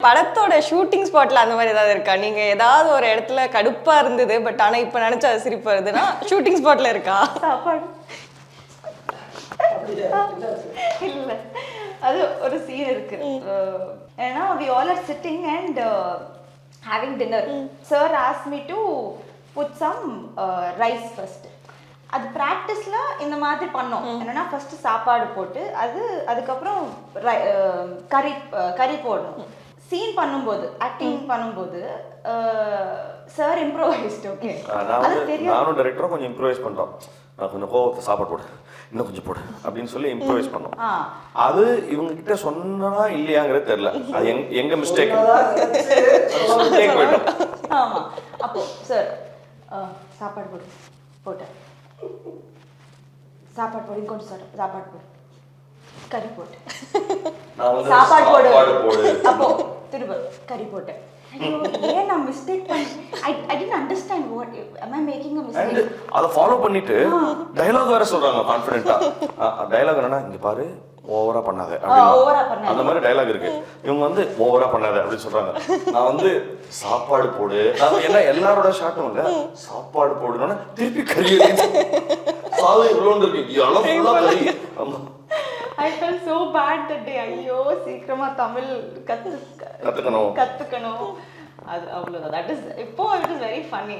படத்தோட ஷூட்டிங் ஸ்பாட்ல அந்த மாதிரி ஏதாவது இருக்கா? நீங்க ஏதாவது ஒரு இடத்துல கடுப்பா இருந்தது பட் ஆனா இப்ப நினைச்சா அது சிரிப்பு வருதுன்னா ஷூட்டிங் ஸ்பாட்ல இருக்கா? சாப்பாடு இல்ல அது ஒரு சீன் இருக்கு. ஏன்னா we all are sitting and having dinner. Sir asked me to put some rice first. அது ப்ராக்டிஸ்ல இந்த மாதிரி பண்ணோம். என்னன்னா ஃபர்ஸ்ட் சாப்பாடு போட்டு அதுக்கப்புறம் கறி போடணும். சீன் பண்ணும்போது ஆக்டிங் பண்ணும்போது சார் இம்ப்ரோவைஸ்ட். ஓகே, அது தெரியும். நானும் டைரக்டரும் கொஞ்சம் இம்ப்ரோவைஸ் பண்றோம். நான் கொஞ்சம் கோவத்தை சாப்பாடு போடு, இன்னும் கொஞ்சம் போடு அப்படின்னு சொல்லி இம்ப்ரோவைஸ் பண்ணோம். அது இவங்க கிட்ட சொன்னா இல்லையாங்கிறது தெரியல. அது எங்க மிஸ்டேக் போயிட்டோம். ஆமா, அப்போ சார் சாப்பாடு போடு போட்டேன். சாப்பாடு போடு, கொஞ்சம் சாப்பாடு போடு, கறி போட்டேன். சாப்பாடு போடு, அப்போ திரும்ப கறி போட்டேன். ஏன் நான் மிஸ்டேக் பண்ணேன்? I didn't understand what am I making a mistake. அத ஃபாலோ பண்ணிட்டு டயலாக் வேற சொல்றாங்க கான்ஃபிடென்ட்டா. டயலாக் என்னன்னா இங்க பாரு ஓவரா பண்ணாத அப்படினா அந்த மாதிரி டயலாக் இருக்கு. இவங்க வந்து ஓவரா பண்ணாத அப்படி சொல்றாங்க. நான் வந்து சாப்பாடு போடு, நான் என்ன எல்லாரோட ஷாட்டும் இல்ல சாப்பாடு போடுனா திருப்பி கறி சாவு இவ்வளவு இருக்கு எல்லாம் ஃபுல்லா கறி. I felt so bad that day. ஐயோ சீக்கிரமா தமிழ் கத்துக்கணும். அது அவ்வளவுதான். That is இப்போ it is very funny.